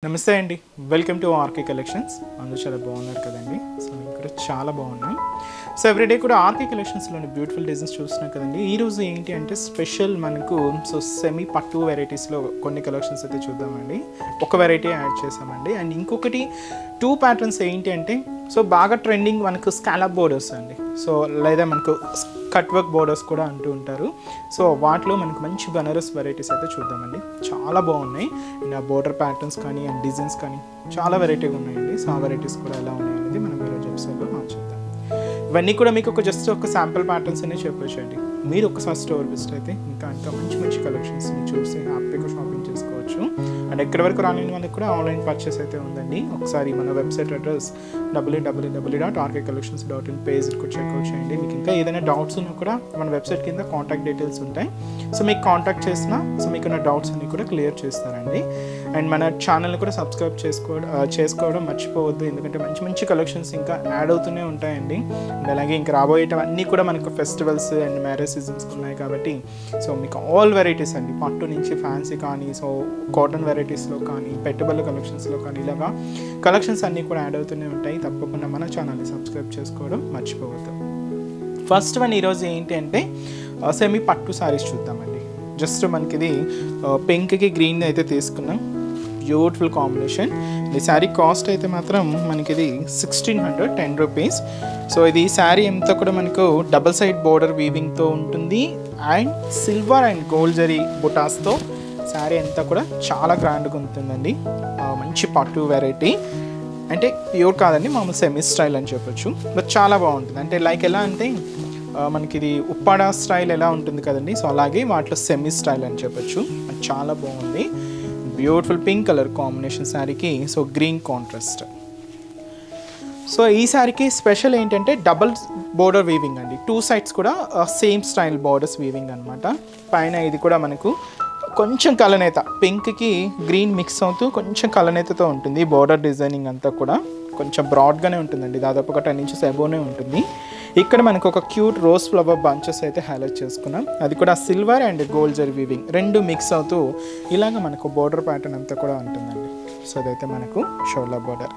నమస్తే అండి, welcome to RK collections. అందరూ చాలా బాగున్నారు కదండి. సో ఇక్కడ చాలా బాగున్నాం. సో ఎవ్రీడే కూడా ఆర్కే కలెక్షన్స్లోని బ్యూటిఫుల్ డిజైన్స్ చూస్తున్నాం కదండి. ఈరోజు ఏంటి అంటే స్పెషల్ మనకు సెమీ పట్టు వెరైటీస్లో కొన్ని కలెక్షన్స్ అయితే చూద్దామండి. ఒక వెరైటీ యాడ్ చేసామండి. అండ్ ఇంకొకటి 2 ప్యాటర్న్స్ ఏంటి అంటే బాగా ట్రెండింగ్ మనకు స్కాలప్ బోర్డర్స్ అండి. సో లేదా మనకు కట్ వర్క్ బోర్డర్స్ కూడా అంటూ ఉంటారు. సో వాటిలో మనకు మంచి బనారస్ వెరైటీస్ అయితే చూద్దామండి. చాలా బాగున్నాయి. ఆ బోర్డర్ ప్యాటర్న్స్ కానీ అండ్ డిజైన్స్ కానీ చాలా వెరైటీగా ఉన్నాయండి. సో ఆ వెరైటీస్ కూడా ఎలా ఉన్నాయి అనేది మనం ఈరోజు ఎపిసోడ్లో చూద్దాం. ఇవన్నీ కూడా మీకు జస్ట్ ఒక శాంపుల్ ప్యాటర్న్స్ అనే చెప్పొచ్చండి. మీరు ఒకసారి స్టోర్ విజిట్ అయితే ఇంకా మంచి కలెక్షన్స్ని చూసి హ్యాపీగా షాపింగ్ చేసుకోవచ్చు. అండ్ ఎక్కడి వరకు రాలేని వాళ్ళకి కూడా ఆన్లైన్ పర్చేస్ అయితే ఉందండి. ఒకసారి మన వెబ్సైట్ అడ్రస్ www.rkcollections.in పేజ్ కూడా చెక్అవుట్ చేయండి. మీకు ఇంకా ఏదైనా డౌట్స్ ఉన్నా కూడా మన వెబ్సైట్ కింద కాంటాక్ట్ డీటెయిల్స్ ఉంటాయి. సో మీకు కాంటాక్ట్ చేసినా మీకున్న డౌట్స్ అన్ని కూడా క్లియర్ చేస్తారండి. అండ్ మన ఛానల్ని కూడా సబ్స్క్రైబ్ చేసుకోవడం మర్చిపోవద్దు. ఎందుకంటే మంచి కలెక్షన్స్ ఇంకా యాడ్ అవుతూనే ఉంటాయండి. అండ్ అలాగే ఇంకా రాబోయేటవన్నీ కూడా మనకు ఫెస్టివల్స్ అండ్ మ్యారేజ్ సీజన్స్ ఉన్నాయి కాబట్టి సో మీకు ఆల్ వెరైటీస్ అండి, పట్టు నుంచి ఫ్యాన్సీ కానీ సో కాటన్ వెరైటీస్లో కానీ పెట్టుబడుల కలెక్షన్స్లో కానీ ఇలాగా కలెక్షన్స్ అన్నీ కూడా యాడ్ అవుతూనే ఉంటాయి. తప్పకుండా మన ఛానల్ని సబ్స్క్రైబ్ చేసుకోవడం మర్చిపోవద్దు. ఫస్ట్ వన్ ఈరోజు ఏంటి అంటే సెమీ పట్టు సారీస్ చూద్దామండి. జస్ట్ మనకి ఇది పింక్కి గ్రీన్ అయితే తీసుకున్నాం. Beautiful combination. ఈ శారీ కాస్ట్ అయితే మాత్రం మనకి ఇది 1610 రూపీస్. సో ఇది శారీ అంతా కూడా మనకు డబల్ సైడ్ బోర్డర్ వీవింగ్తో ఉంటుంది. And silver and gold zari బుటాస్తో శారీ అంతా కూడా చాలా గ్రాండ్గా ఉంటుందండి. మంచి పట్టు వెరైటీ అంటే ప్యూర్ కాదండి, మామూలు సెమీ స్టైల్ అని చెప్పొచ్చు. బట్ చాలా బాగుంటుంది. అంటే లైక్ ఎలా అంటే మనకి ఇది ఉప్పాడ స్టైల్ ఎలా ఉంటుంది కదండి, సో అలాగే వాటిలో సెమీ స్టైల్ అని చెప్పొచ్చు. చాలా బాగుంది. బ్యూటిఫుల్ పింక్ కలర్ కాంబినేషన్ శారీకి సో గ్రీన్ కాంట్రాస్ట్. సో ఈ శారీకి స్పెషల్ ఏంటంటే డబల్ బోర్డర్ వీవింగ్ అండి. 2 సైడ్స్ కూడా సేమ్ స్టైల్ బోర్డర్స్ వీవింగ్ అనమాట. పైన ఇది కూడా మనకు కొంచెం కలనేత, పింక్కి గ్రీన్ మిక్స్ అవుతూ కొంచెం కలనేతతో ఉంటుంది. బోర్డర్ డిజైనింగ్ అంతా కూడా కొంచెం బ్రాడ్గానే ఉంటుందండి. దాదాపు ఒక 10 ఇంచెస్ అబోనే ఉంటుంది. ఇక్కడ మనకు ఒక క్యూట్ రోజ్ ఫ్లవర్ బంచెస్ అయితే హైలైట్ చేసుకున్నాం. అది కూడా silver and gold zari weaving రెండు మిక్స్ అవుతూ ఇలాగ మనకు బోర్డర్ ప్యాటర్న్ అంతా కూడా ఉంటుందండి. సో అదైతే మనకు షోల్డర్ బోర్డర్.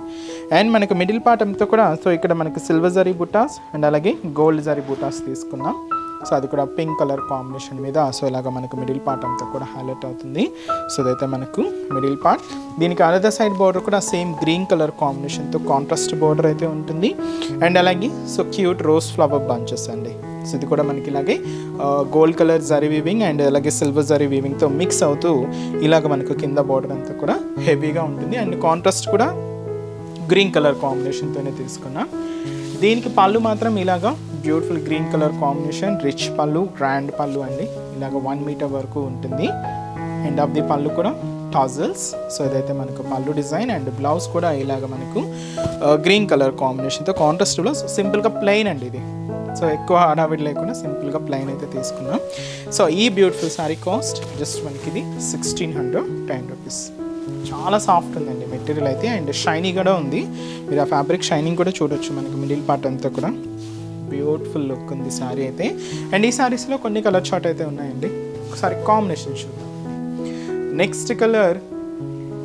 అండ్ మనకు మిడిల్ పార్ట్ అంతా కూడా సో ఇక్కడ మనకు సిల్వర్ జరీ బుటాస్ అండ్ అలాగే గోల్డ్ జరీ బుటాస్ తీసుకున్నాం. సో అది కూడా పింక్ కలర్ కాంబినేషన్ మీద సో ఇలాగ మనకు మిడిల్ పార్ట్ అంతా కూడా హైలైట్ అవుతుంది. సో అదైతే మనకు మిడిల్ పార్ట్. దీనికి అదర్ సైడ్ బోర్డర్ కూడా సేమ్ గ్రీన్ కలర్ కాంబినేషన్తో కాంట్రాస్ట్ బోర్డర్ అయితే ఉంటుంది. అండ్ అలాగే so cute rose flower bunches అండి. సో ఇది కూడా మనకి ఇలాగే gold colour zari weaving and అలాగే సిల్వర్ జరీ వీవింగ్తో మిక్స్ అవుతూ ఇలాగ మనకు కింద బోర్డర్ అంతా కూడా హెవీగా ఉంటుంది. అండ్ కాంట్రాస్ట్ కూడా గ్రీన్ కలర్ కాంబినేషన్తోనే తీసుకున్నాం. దీనికి పళ్ళు మాత్రం ఇలాగా beautiful green colour combination, rich పళ్ళు, గ్రాండ్ పళ్ళు అండి. ఇలాగ 1 మీటర్ వరకు ఉంటుంది. అండ్ ఆఫ్ ది పళ్ళు కూడా టాజల్స్. సో ఇదైతే మనకు పళ్ళు డిజైన్. అండ్ బ్లౌజ్ కూడా ఇలాగ మనకు గ్రీన్ కలర్ కాంబినేషన్తో కాంట్రాస్ట్లో సింపుల్గా ప్లెయిన్ అండి ఇది. సో ఎక్కువ హడావిడి లేకుండా సింపుల్గా ప్లెయిన్ అయితే తీసుకున్నాం. సో ఈ బ్యూటిఫుల్ శారీ కాస్ట్ జస్ట్ మనకి ఇది 1610 రూపీస్. చాలా సాఫ్ట్ ఉందండి మెటీరియల్ అయితే. అండ్ షైనీ కూడా ఉంది. మీరు ఆ ఫ్యాబ్రిక్ షైనింగ్ కూడా చూడొచ్చు. మనకి మిడిల్ పార్ట్ అంతా కూడా బ్యూటిఫుల్ లుక్ ఉంది శారీ అయితే. అండ్ ఈ శారీస్లో కొన్ని కలర్ చార్ట్ అయితే ఉన్నాయండి. ఒకసారి కాంబినేషన్ చూద్దాం. నెక్స్ట్ కలర్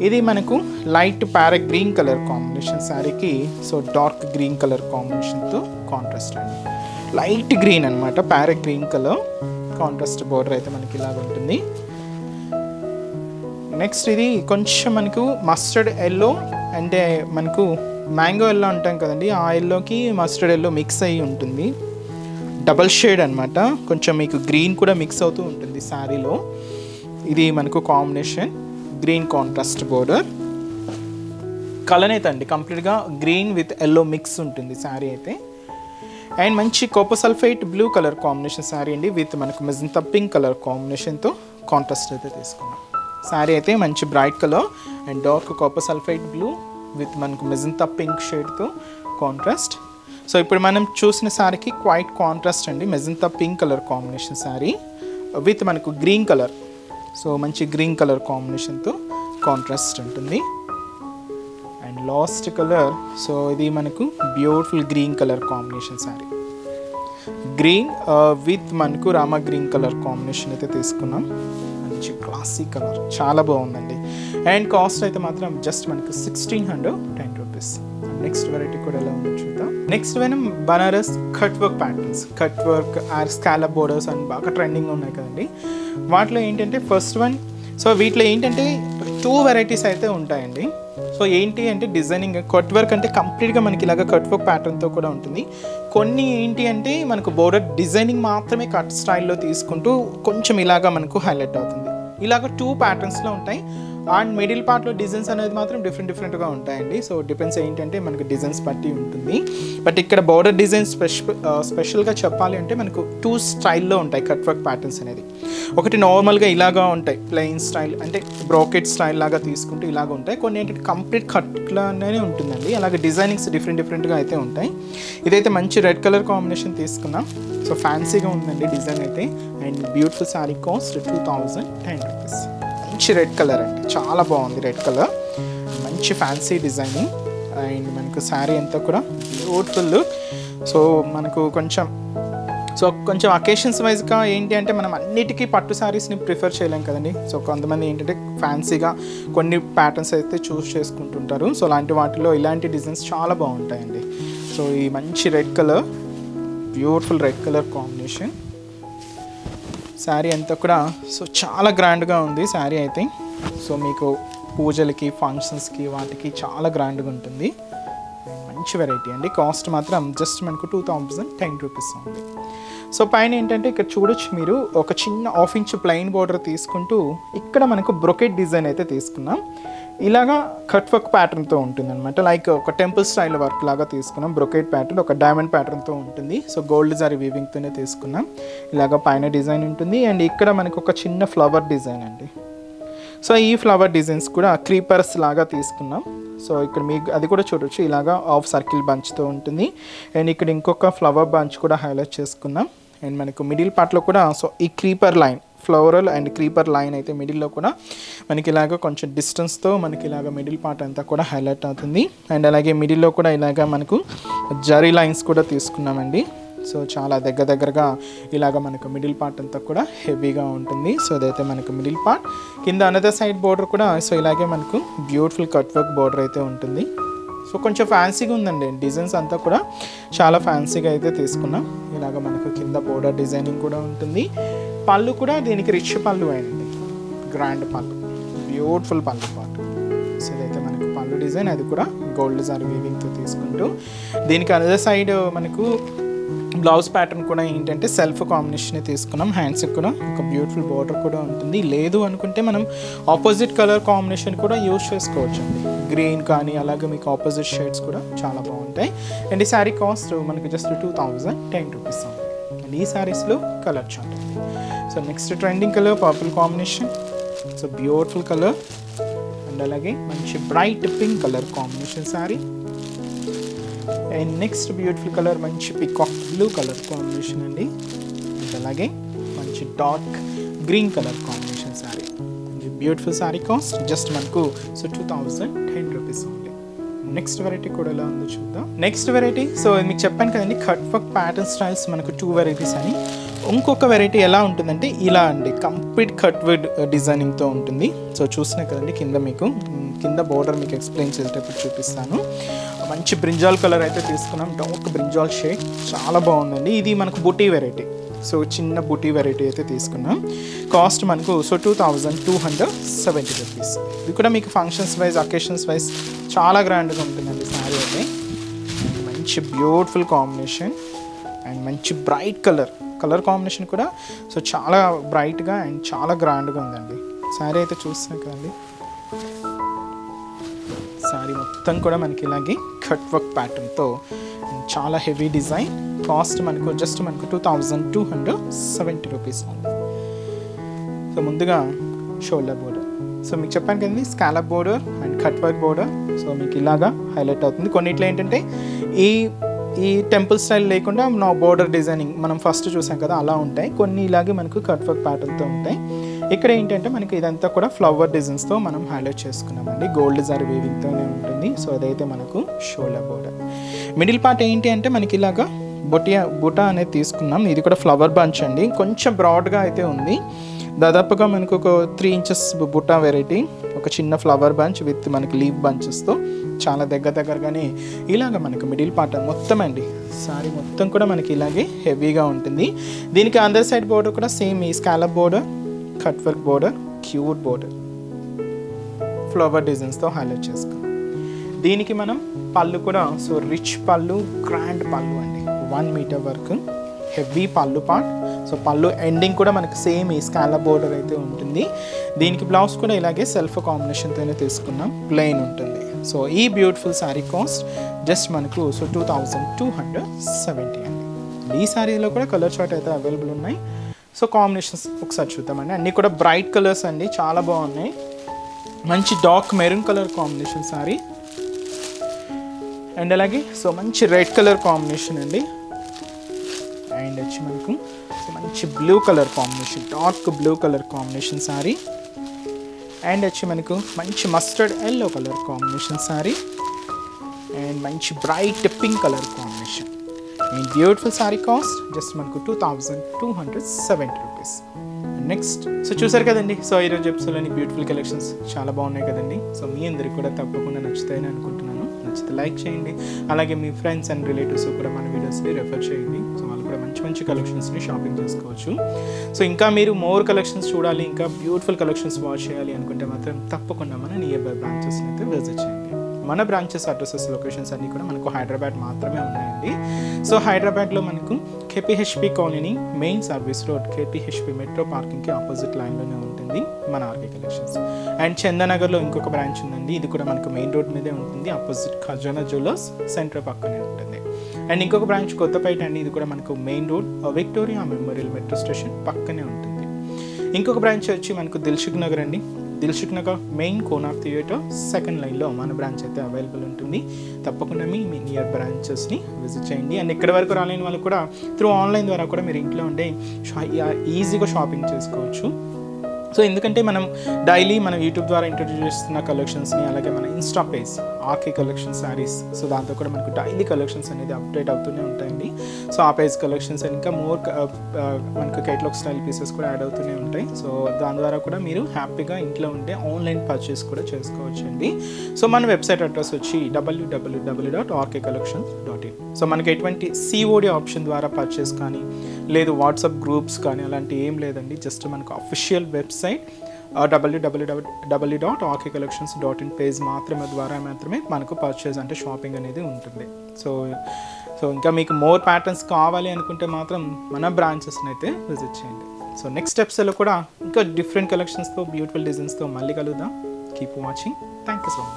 ఇది మనకు light parrot green colour combination శారీకి సో డార్క్ గ్రీన్ కలర్ కాంబినేషన్తో కాంట్రాస్ట్ అండి. లైట్ గ్రీన్ అనమాట, parrot green colour contrast border అయితే మనకి ఇలాగ ఉంటుంది. నెక్స్ట్ ఇది కొంచెం మనకు మస్టర్డ్ ఎల్లో అంటే మనకు మ్యాంగో ఎల్లో అంటాం కదండి, ఆ ఎల్లోకి మస్టర్డ్ ఎల్లో మిక్స్ అయ్యి ఉంటుంది. డబల్ షేడ్ అనమాట. కొంచెం మీకు గ్రీన్ కూడా మిక్స్ అవుతూ ఉంటుంది శారీలో. ఇది మనకు కాంబినేషన్ గ్రీన్ కాంట్రాస్ట్ బోర్డర్. కలనేత అండి, కంప్లీట్గా గ్రీన్ విత్ ఎల్లో మిక్స్ ఉంటుంది శారీ అయితే. అండ్ మంచి Cooper sulphate blue colour combination sari అండి విత్ మనకు మెజంతా పింక్ కలర్ కాంబినేషన్తో కాంట్రాస్ట్ అయితే తీసుకున్నాం. శారీ అయితే మంచి bright colour and dark copper sulphide blue with మనకు మెజంతా పింక్ షేడ్తో కాంట్రాస్ట్. సో ఇప్పుడు మనం చూసిన శారీకి క్వైట్ కాంట్రాస్ట్ అండి. Magenta pink colour combination sari with మనకు గ్రీన్ కలర్. సో మంచి గ్రీన్ కలర్ కాంబినేషన్తో కాంట్రాస్ట్ ఉంటుంది. అండ్ లాస్ట్ కలర్ సో ఇది మనకు beautiful green colour combination sari. Green with మనకు రామా గ్రీన్ కలర్ కాంబినేషన్ అయితే తీసుకున్నాం. మంచి క్లాసిక్ కలర్ చాలా బాగుందండి. అండ్ కాస్ట్ అయితే మాత్రం జస్ట్ మనకు 1610 రూపీస్. నెక్స్ట్ వెరైటీ కూడా ఎలా ఉందో చూద్దాం. నెక్స్ట్ మనం Banaras cut work patterns, cut work or scallop borders అని బాగా ట్రెండింగ్ ఉన్నాయి కదండి. వాటిలో ఏంటంటే ఫస్ట్ వన్, సో వీటిలో ఏంటంటే 2 వెరైటీస్ అయితే ఉంటాయండి. సో ఏంటి అంటే డిజైనింగ్ కట్ వర్క్ అంటే కంప్లీట్గా మనకి ఇలాగ కట్ వర్క్ ప్యాటర్న్తో కూడా ఉంటుంది. కొన్ని ఏంటి అంటే మనకు బోర్డర్ డిజైనింగ్ మాత్రమే కట్ స్టైల్లో తీసుకుంటూ కొంచెం ఇలాగా మనకు హైలైట్ అవుతుంది. ఇలాగ 2 ప్యాటర్న్స్లో ఉంటాయి. అండ్ మిడిల్ పార్ట్లో డిజైన్స్ అనేది మాత్రం డిఫరెంట్గా ఉంటాయండి. సో డిపెండ్స్ ఏంటంటే మనకు డిజైన్స్ బట్టి ఉంటుంది. బట్ ఇక్కడ బోర్డర్ డిజైన్స్ స్పెషల్గా చెప్పాలి అంటే మనకు 2 స్టైల్లో ఉంటాయి కట్ వర్క్ ప్యాటర్న్స్ అనేది. ఒకటి నార్మల్గా ఇలాగా ఉంటాయి, ప్లెయిన్ స్టైల్ అంటే బ్రోకెట్ స్టైల్ లాగా తీసుకుంటూ ఇలాగ ఉంటాయి. కొన్ని ఏంటంటే కంప్లీట్ కట్లానే ఉంటుందండి. అలాగే డిజైనింగ్స్ డిఫరెంట్గా అయితే ఉంటాయి. ఇదైతే మంచి రెడ్ కలర్ కాంబినేషన్ తీసుకున్నాం. సో ఫ్యాన్సీగా ఉందండి డిజైన్ అయితే. And beautiful sari cost 2010 rupees. మంచి రెడ్ కలర్ అండి, చాలా బాగుంది రెడ్ కలర్, మంచి ఫ్యాన్సీ డిజైనింగ్. అండ్ మనకు శారీ అంతా కూడా బ్యూటిఫుల్. సో మనకు కొంచెం అకేషన్స్ వైజ్గా ఏంటి అంటే మనం అన్నిటికీ పట్టు శారీస్ని ప్రిఫర్ చేయలేం కదండి. సో కొంతమంది ఏంటంటే ఫ్యాన్సీగా కొన్ని ప్యాటర్న్స్ అయితే చూస్ చేసుకుంటుంటారు. సో అలాంటి వాటిలో ఇలాంటి డిజైన్స్ చాలా బాగుంటాయండి. సో ఈ మంచి red colour, beautiful red colour combination. Sari అంతా కూడా సో చాలా గ్రాండ్గా ఉంది శారీ అయితే. సో మీకు పూజలకి, ఫంక్షన్స్కి, వాటికి చాలా గ్రాండ్గా ఉంటుంది. మంచి వెరైటీ అండి. కాస్ట్ మాత్రం జస్ట్ మనకు 2010 రూపీస్ ఉంది. సో పైన ఏంటంటే ఇక్కడ చూడొచ్చు మీరు, ఒక చిన్న 1/2 ఇంచ్ ప్లెయిన్ బార్డర్ తీసుకుంటూ ఇక్కడ మనకు బ్రొకెట్ డిజైన్ అయితే తీసుకున్నాం. ఇలాగా కట్ వర్క్ ప్యాటర్న్తో ఉంటుంది అనమాట. లైక్ ఒక టెంపుల్ స్టైల్ వర్క్ లాగా తీసుకున్నాం. బ్రొకెట్ ప్యాటర్న్ ఒక డైమండ్ ప్యాటర్న్తో ఉంటుంది. సో గోల్డ్ జరీ వీవింగ్తోనే తీసుకున్నాం. ఇలాగ పైన డిజైన్ ఉంటుంది. అండ్ ఇక్కడ మనకు ఒక చిన్న ఫ్లవర్ డిజైన్ అండి. సో ఈ ఫ్లవర్ డిజైన్స్ కూడా క్రీపర్స్ లాగా తీసుకున్నాం. సో ఇక్కడ మీకు అది కూడా చూడొచ్చు, ఇలాగా హాఫ్ సర్కిల్ బంచ్తో ఉంటుంది. అండ్ ఇక్కడ ఇంకొక ఫ్లవర్ బంచ్ కూడా హైలైట్ చేసుకున్నాం. అండ్ మనకు మిడిల్ పార్ట్లో కూడా సో ఈ creeper line, floral and creeper line అయితే మిడిల్లో కూడా మనకి ఇలాగ కొంచెం డిస్టెన్స్తో మనకి ఇలాగ మిడిల్ పార్ట్ అంతా కూడా హైలైట్ అవుతుంది. అండ్ అలాగే మిడిల్లో కూడా ఇలాగ మనకు జరీ లైన్స్ కూడా తీసుకున్నామండి. సో చాలా దగ్గరగా ఇలాగ మనకు మిడిల్ పార్ట్ అంతా కూడా హెవీగా ఉంటుంది. సో అదైతే మనకు మిడిల్ పార్ట్. కింద అనదర్ సైడ్ బోర్డర్ కూడా సో ఇలాగే మనకు బ్యూటిఫుల్ కట్ వర్క్ బోర్డర్ అయితే ఉంటుంది. సో కొంచెం ఫ్యాన్సీగా ఉందండి డిజైన్స్ అంతా కూడా, చాలా ఫ్యాన్సీగా అయితే తీసుకున్నాం. ఇలాగ మనకు కింద బోర్డర్ డిజైనింగ్ కూడా ఉంటుంది. పళ్ళు కూడా దీనికి రిచ్ పళ్ళు అయింది, గ్రాండ్ పళ్ళు, బ్యూటిఫుల్ పళ్ళు పాటు. సో ఇదైతే మనకు పళ్ళు డిజైన్, అది కూడా గోల్డ్ జరీ వీవింగ్తో తీసుకుంటూ దీనికి అదర్ సైడ్ మనకు బ్లౌజ్ ప్యాటర్న్ కూడా ఏంటంటే సెల్ఫ్ కాంబినేషన్ తీసుకున్నాం. హ్యాండ్స్కి కూడా ఒక బ్యూటిఫుల్ బార్డర్ కూడా ఉంటుంది. లేదు అనుకుంటే మనం ఆపోజిట్ కలర్ కాంబినేషన్ కూడా యూజ్ చేసుకోవచ్చు అండి. గ్రీన్ కానీ అలాగే మీకు ఆపోజిట్ షేడ్స్ కూడా చాలా బాగుంటాయి. అండ్ ఈ శారీ కాస్ట్ మనకి జస్ట్ 2010 రూపీస్ ఉంది. అండ్ ఈ శారీస్లో కలర్ చార్ట్ ఉంది. So next trending colour purple combination. So beautiful colour. And అలాగే మంచి bright pink colour combination sari. And next beautiful colour మంచి పికాక్ బ్లూ కలర్ కాంబినేషన్ అండి. అండ్ అలాగే మంచి dark green colour combination sari. Beautiful sari cost just మనకు so 2010 rupees ఉంది. Next variety కూడా ఎలా ఉందో చూద్దాం. నెక్స్ట్ వెరైటీ సో మీకు చెప్పాను కదండి కట్ వర్క్ ప్యాటర్న్ స్టైల్స్ మనకు 2 వెరైటీస్ అని. ఇంకొక వెరైటీ ఎలా ఉంటుందంటే ఇలా అండి, కంప్లీట్ కట్ వర్క్ డిజైనింగ్తో ఉంటుంది. సో చూసినా కదండి కింద మీకు కింద బోర్డర్ మీకు ఎక్స్ప్లెయిన్ చేసేటప్పుడు చూపిస్తాను. మంచి బ్రింజాల్ కలర్ అయితే తీసుకున్నాం, డార్క్ బ్రింజాల్ షేడ్, చాలా బాగుందండి. ఇది మనకు బుటీ వెరైటీ. సో చిన్న బుటీ వెరైటీ అయితే తీసుకున్నాం. కాస్ట్ మనకు సో 2270 రూపీస్. ఇది కూడా మీకు ఫంక్షన్స్ వైజ్, అకేషన్స్ వైజ్ చాలా గ్రాండ్గా ఉంటుందండి శారీ అయితే. మంచి బ్యూటిఫుల్ కాంబినేషన్ అండ్ మంచి బ్రైట్ కలర్ కాంబినేషన్ కూడా సో చాలా బ్రైట్గా అండ్ చాలా గ్రాండ్గా ఉందండి. శారీ అయితే చూస్తున్నాం కదండి. శారీ మొత్తం కూడా మనకి ఇలాగే కట్ వర్క్ ప్యాటర్న్తో చాలా హెవీ డిజైన్. కాస్ట్ మనకు జస్ట్ మనకు 2270 రూపీస్ ఉంది. సో ముందుగా షోల్డర్ బోర్డర్. సో మీకు చెప్పాను కదండి scallop border and cut work border. So మీకు ఇలాగా హైలైట్ అవుతుంది. కొన్నిట్లో ఏంటంటే ఈ టెంపుల్ స్టైల్ లేకుండా నా బోర్డర్ డిజైనింగ్ మనం ఫస్ట్ చూసాం కదా అలా ఉంటాయి. కొన్ని ఇలాగే మనకు కట్ వర్క్ ప్యాటర్న్తో ఉంటాయి. ఇక్కడ ఏంటంటే మనకి ఇదంతా కూడా ఫ్లవర్ డిజైన్స్తో మనం హైలైట్ చేసుకున్నామండి. గోల్డ్ జరీ వీవింగ్తోనే ఉంటుంది. సో అదైతే మనకు షోల్డర్ బోర్డర్. మిడిల్ పార్ట్ ఏంటి అంటే మనకి ఇలాగా బుటా అనేది తీసుకున్నాం. ఇది కూడా ఫ్లవర్ బంచ్ అండి, కొంచెం బ్రాడ్గా అయితే ఉంది. దాదాపుగా మనకు ఒక 3 ఇంచెస్ బుట్టా వెరైటీ, ఒక చిన్న ఫ్లవర్ బంచ్ విత్ మనకి లీవ్ బంచెస్తో చాలా దగ్గరగానే ఇలాగ మనకు మిడిల్ పార్ట్ మొత్తం అండి సారీ మొత్తం కూడా మనకి ఇలాగే హెవీగా ఉంటుంది. దీనికి అందర్ సైడ్ బోర్డర్ కూడా సేమ్ ఈ scallop border, cut work border, cute border, flower డిజైన్స్తో హైలైట్ చేసుకున్నాం. దీనికి మనం పళ్ళు కూడా సో రిచ్ పళ్ళు, గ్రాండ్ పళ్ళు అండి, 1 మీటర్ వరకు హెవీ పళ్ళు పార్ట్. సో పళ్ళు ఎండింగ్ కూడా మనకి సేమ్ ఈ స్కాలప్ బోర్డర్ అయితే ఉంటుంది. దీనికి బ్లౌజ్ కూడా ఇలాగే సెల్ఫ్ కాంబినేషన్తోనే తీసుకున్నాం, ప్లెయిన్ ఉంటుంది. సో ఈ బ్యూటిఫుల్ శారీ కాస్ట్ జస్ట్ మనకు సో 2270 అండి. ఈ శారీలో కూడా కలర్ చార్ట్ అయితే అవైలబుల్ ఉన్నాయి. సో కాంబినేషన్స్ ఒకసారి చూద్దామండి. అన్నీ కూడా బ్రైట్ కలర్స్ అండి, చాలా బాగున్నాయి. మంచి dark maroon colour combination sari, and అలాగే సో మంచి రెడ్ కలర్ కాంబినేషన్ అండి, అండ్ వచ్చి మనకు సో మంచి blue colour combination, dark blue colour combination sari, and వచ్చి మనకు మంచి mustard yellow colour combination sari, and మంచి bright pink colour combination. And beautiful sari cost just మనకు 2270 రూపీస్. నెక్స్ట్ సో చూసారు కదండి. సో ఈరోజు ఎపిసోడ్లోని బ్యూటిఫుల్ కలెక్షన్స్ చాలా బాగున్నాయి కదండి. సో మీ అందరికి కూడా తప్పకుండా నచ్చుతాయని అనుకుంటున్నాను. నచ్చితే లైక్ చేయండి, అలాగే మీ ఫ్రెండ్స్ అండ్ రిలేటివ్స్ కూడా మన వీడియోస్ని రెఫర్ చేయండి. సో వాళ్ళు కూడా మంచి కలెక్షన్స్ని షాపింగ్ చేసుకోవచ్చు. సో ఇంకా మీరు మోర్ కలెక్షన్స్ చూడాలి, ఇంకా బ్యూటిఫుల్ కలెక్షన్స్ వాచ్ చేయాలి అనుకుంటే మాత్రం తప్పకుండా మన నియర్ బై బ్రాంచెస్ని అయితే విజిట్ చేయండి. మన బ్రాంచెస్ అడ్రసెస్ లొకేషన్స్ అన్నీ కూడా మనకు హైదరాబాద్ మాత్రమే ఉన్నాయండి. సో హైదరాబాద్లో మనకు KPHB colony main service road, KPHB metro పార్కింగ్కి ఆపోజిట్ లైన్లోనే ఉంటుంది మన ఆర్కే కలెక్షన్స్. అండ్ చందానగర్లో ఇంకొక బ్రాంచ్ ఉందండి, ఇది కూడా మనకు మెయిన్ రోడ్ మీదే ఉంటుంది, ఆపోజిట్ ఖజానా జ్యువెలర్స్ సెంటర్ పక్కనే ఉంటుంది. అండ్ ఇంకొక బ్రాంచ్ కొత్తపేట అండి, ఇది కూడా మనకు main road Victoria Memorial metro station పక్కనే ఉంటుంది. ఇంకొక బ్రాంచ్ వచ్చి మనకు దిల్సుఖ్ నగర్ అండి, Dilsukh Nagar main Konark theatre second లైన్లో మన బ్రాంచ్ అయితే అవైలబుల్ ఉంటుంది. తప్పకుండా మీ నియర్ బ్రాంచెస్ని విజిట్ చేయండి. అండ్ ఇక్కడ వరకు రాలేని వాళ్ళు కూడా త్రూ ఆన్లైన్ ద్వారా కూడా మీరు ఇంట్లో ఉండే ఈజీగా షాపింగ్ చేసుకోవచ్చు. సో ఎందుకంటే మనం డైలీ మన యూట్యూబ్ ద్వారా ఇంట్రడ్యూస్ చేస్తున్న కలెక్షన్స్ని, అలాగే మన insta page RK collection saris, so దాంతో కూడా మనకు డైలీ కలెక్షన్స్ అనేది అప్డేట్ అవుతూనే ఉంటాయండి. సో ఆ పేజ్ కలెక్షన్స్ ఇంకా మోర్ మనకు కేటలాగ్ స్టైల్ పీసెస్ కూడా యాడ్ అవుతూనే ఉంటాయి. సో దాని ద్వారా కూడా మీరు హ్యాపీగా ఇంట్లో ఉండే ఆన్లైన్ పర్చేస్ కూడా చేసుకోవచ్చు అండి. సో మన వెబ్సైట్ అడ్రస్ వచ్చి www.rkcollections.in. సో మనకి ఎటువంటి సిఓడి ఆప్షన్ ద్వారా పర్చేస్ కానీ లేదు వాట్సాప్ గ్రూప్స్ కానీ అలాంటి ఏం లేదండి. జస్ట్ మనకు అఫీషియల్ వెబ్సైట్ www.rkcollections.in పేజ్ మాత్రమే మనకు పర్చేస్ అంటే షాపింగ్ అనేది ఉంటుంది. సో ఇంకా మీకు మోర్ ప్యాటర్న్స్ కావాలి అనుకుంటే మాత్రం మన బ్రాంచెస్ని అయితే విజిట్ చేయండి. సో నెక్స్ట్ ఎపిసోడ్లో కూడా ఇంకా డిఫరెంట్ కలెక్షన్స్తో బ్యూటిఫుల్ డిజైన్స్తో మళ్ళీ కలుద్దాం. Keep watching. Thank you so much.